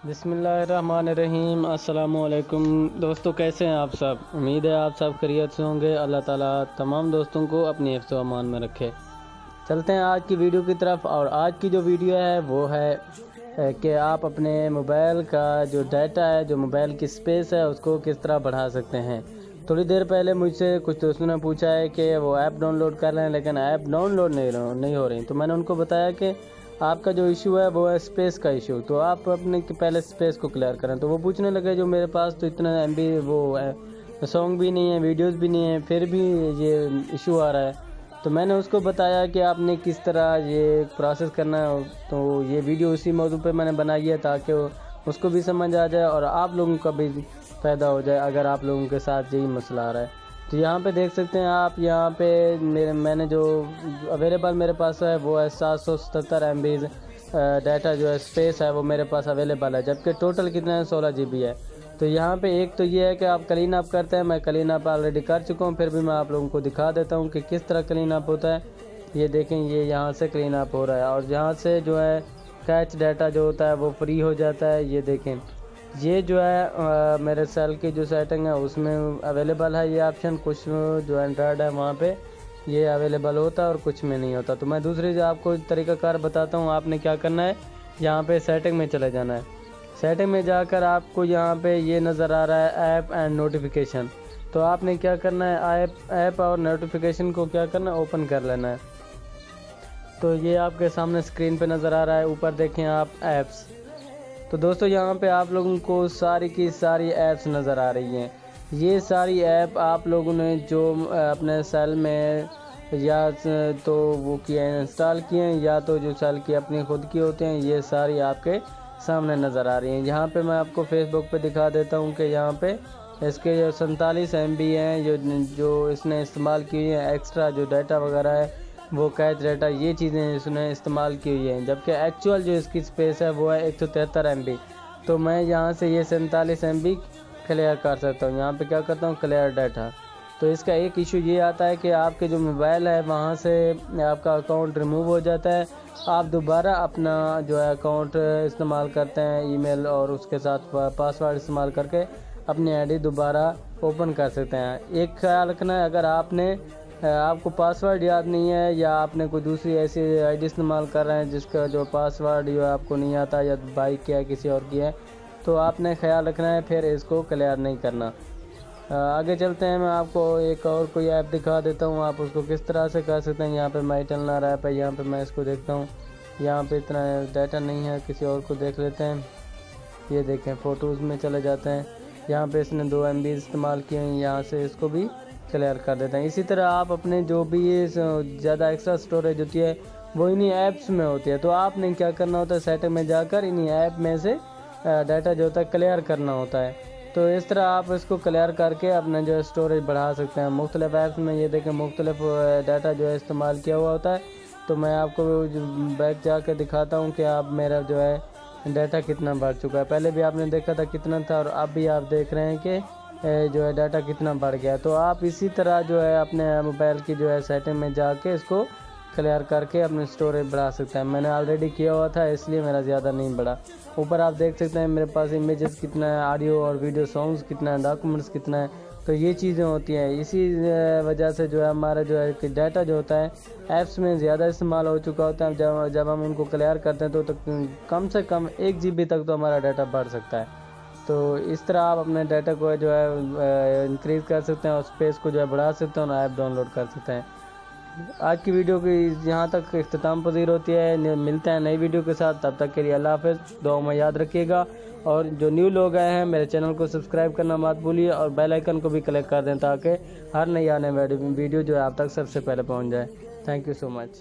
بسم اللہ الرحمن الرحیم۔ السلام علیکم دوستو، کیسے ہیں آپ سب؟ امید ہے آپ سب خیریت سے ہوں گے۔ اللہ تعالیٰ تمام دوستوں کو اپنی حفظ و امان میں رکھے۔ چلتے ہیں آج کی ویڈیو کی طرف، اور آج کی جو ویڈیو ہے وہ ہے کہ آپ اپنے موبائل کا جو ڈیٹا ہے، جو موبائل کی سپیس ہے، اس کو کس طرح بڑھا سکتے ہیں۔ تھوڑی دیر پہلے مجھ سے کچھ دوستوں نے پوچھا ہے کہ وہ ایپ ڈاؤن لوڈ کر رہے ہیں لیکن ایپ ڈاؤن لوڈ نہیں ہو رہی، تو میں نے ان کو بتایا کہ آپ کا جو ایشو ہے وہ ہے سپیس کا ایشو، تو آپ اپنے پہلے سپیس کو کلیئر کریں۔ تو وہ پوچھنے لگے جو میرے پاس تو اتنا ایم بی وہ ہے، سانگ بھی نہیں ہے، ویڈیوز بھی نہیں ہیں، پھر بھی یہ ایشو آ رہا ہے۔ تو میں نے اس کو بتایا کہ آپ نے کس طرح یہ پروسیس کرنا ہے، تو یہ ویڈیو اسی موضوع پہ میں نے بنائی ہے تاکہ اس کو بھی سمجھ آ جائے اور آپ لوگوں کا بھی فائدہ ہو جائے اگر آپ لوگوں کے ساتھ یہی مسئلہ آ رہا ہے۔ تو یہاں پہ دیکھ سکتے ہیں آپ، یہاں پہ میں نے جو اویلیبل میرے پاس ہے وہ ہے 777 ایم بیز ڈیٹا، جو ہے سپیس ہے وہ میرے پاس اویلیبل ہے، جبکہ ٹوٹل کتنا ہے 16 جی بی ہے۔ تو یہاں پہ ایک تو یہ ہے کہ آپ کلین اپ کرتے ہیں، میں کلین اپ آلریڈی کر چکا ہوں، پھر بھی میں آپ لوگوں کو دکھا دیتا ہوں کہ کس طرح کلین اپ ہوتا ہے۔ یہ دیکھیں، یہ یہاں سے کلین اپ ہو رہا ہے، اور یہاں سے جو ہے کیچ ڈیٹا جو ہوتا ہے وہ فری ہو جاتا ہے۔ یہ دیکھیں، یہ جو ہے میرے سیل کی جو سیٹنگ ہے اس میں اویلیبل ہے یہ آپشن، کچھ جو اینڈرائڈ ہے وہاں پہ یہ اویلیبل ہوتا ہے اور کچھ میں نہیں ہوتا۔ تو میں دوسری جو آپ کو طریقہ کار بتاتا ہوں، آپ نے کیا کرنا ہے، یہاں پہ سیٹنگ میں چلے جانا ہے۔ سیٹنگ میں جا کر آپ کو یہاں پہ یہ نظر آ رہا ہے ایپ اینڈ نوٹیفیکیشن، تو آپ نے کیا کرنا ہے، ایپ اور نوٹیفیکیشن کو کیا کرنا ہے، اوپن کر لینا ہے۔ تو یہ آپ کے سامنے اسکرین پہ نظر آ رہا ہے، اوپر دیکھیں آپ ایپس۔ تو دوستو یہاں پہ آپ لوگوں کو ساری کی ساری ایپس نظر آ رہی ہیں۔ یہ ساری ایپ آپ لوگوں نے جو اپنے سیل میں یا تو وہ کیے ہیں، انسٹال کیے ہیں، یا تو جو سیل کی اپنی خود کی ہوتے ہیں، یہ ساری آپ کے سامنے نظر آ رہی ہیں۔ یہاں پہ میں آپ کو فیس بک پہ دکھا دیتا ہوں کہ یہاں پہ اس کے جو 47 ایم بی ہیں جو اس نے استعمال کی ہوئی ہیں، ایکسٹرا جو ڈیٹا وغیرہ ہے وہ کیچ ڈیٹا، یہ چیزیں اس نے استعمال کی ہوئی ہیں، جبکہ ایکچوئل جو اس کی سپیس ہے وہ ہے 173 ایم بی۔ تو میں یہاں سے یہ 47 ایم بی کلیئر کر سکتا ہوں، یہاں پہ کیا کرتا ہوں، کلیئر ڈیٹا۔ تو اس کا ایک ایشو یہ آتا ہے کہ آپ کے جو موبائل ہے وہاں سے آپ کا اکاؤنٹ ریموو ہو جاتا ہے، آپ دوبارہ اپنا جو ہے اکاؤنٹ استعمال کرتے ہیں، ای میل اور اس کے ساتھ پاس ورڈ استعمال کر کے اپنی آئی ڈی دوبارہ اوپن کر سکتے ہیں۔ ایک خیال رکھنا ہے، اگر آپ کو پاس ورڈ یاد نہیں ہے، یا آپ نے کوئی دوسری ایسی آئی ڈی استعمال کر رہے ہیں جس کا جو پاس ورڈ جو آپ کو نہیں آتا، یا بھائی کیا ہے کسی اور کی ہے، تو آپ نے خیال رکھنا ہے، پھر اس کو کلیئر نہیں کرنا۔ آگے چلتے ہیں، میں آپ کو ایک اور کوئی ایپ دکھا دیتا ہوں، آپ اس کو کس طرح سے کر سکتے ہیں۔ یہاں پہ مائی ٹیلنر ایپ ہے، یہاں پہ میں اس کو دیکھتا ہوں، یہاں پہ اتنا ڈیٹا نہیں ہے، کسی اور کو دیکھ لیتے ہیں۔ یہ دیکھیں، فوٹوز میں چلے جاتے ہیں، یہاں پہ اس نے 2 ایم بی استعمال کیے ہیں، یہاں سے اس کو بھی کلیئر کر دیتے ہیں۔ اسی طرح آپ اپنے جو بھی زیادہ ایکسٹرا سٹوریج ہوتی ہے وہ انہی ایپس میں ہوتی ہے، تو آپ نے کیا کرنا ہوتا ہے، سیٹنگ میں جا کر انہی ایپ میں سے ڈیٹا جو ہوتا ہے کلیئر کرنا ہوتا ہے۔ تو اس طرح آپ اس کو کلیئر کر کے اپنا جو اسٹوریج بڑھا سکتے ہیں مختلف ایپس میں۔ یہ دیکھیں، مختلف ڈیٹا جو ہے استعمال کیا ہوا ہوتا ہے، تو میں آپ کو بیک جا کے دکھاتا ہوں کہ آپ میرا جو ہے ڈیٹا کتنا بڑھ چکا ہے۔ پہلے بھی آپ نے دیکھا تھا کتنا تھا، اور اب بھی آپ دیکھ رہے ہیں کہ جو ہے ڈیٹا کتنا بڑھ گیا۔ تو آپ اسی طرح جو ہے اپنے موبائل کی جو ہے سیٹنگ میں جا کے اس کو کلیئر کر کے اپنے اسٹوریج بڑھا سکتے ہیں۔ میں نے آلریڈی کیا ہوا تھا، اس لیے میرا زیادہ نہیں بڑھا۔ اوپر آپ دیکھ سکتے ہیں میرے پاس امیجز کتنا ہے، آڈیو اور ویڈیو سانگز کتنا ہے، ڈاکومنٹس کتنا ہے، تو یہ چیزیں ہوتی ہیں۔ اسی وجہ سے جو ہے ہمارا جو ہے کہ ڈیٹا جو ہوتا ہے ایپس میں زیادہ استعمال ہو چکا ہوتا ہے، جب ہم ان کو کلیئر کرتے ہیں تو کم سے کم 1 جی بی تک تو ہمارا ڈیٹا بڑھ سکتا ہے۔ تو اس طرح آپ اپنے ڈیٹا کو جو ہے انکریز کر سکتے ہیں، اور سپیس کو جو ہے بڑھا سکتے ہیں، اور ایپ ڈاؤن لوڈ کر سکتے ہیں۔ آج کی ویڈیو کی یہاں تک اختتام پذیر ہوتی ہے، ملتے ہیں نئی ویڈیو کے ساتھ، تب تک کے لیے اللہ حافظ، دعاؤں میں یاد رکھیے گا، اور جو نیو لوگ آئے ہیں میرے چینل کو سبسکرائب کرنا مت بھولیے، اور بیل آئیکن کو بھی کلک کر دیں تاکہ ہر نئی آنے والی ویڈیو جو ہے آپ تک سب سے پہلے پہنچ جائے۔ Thank you so much.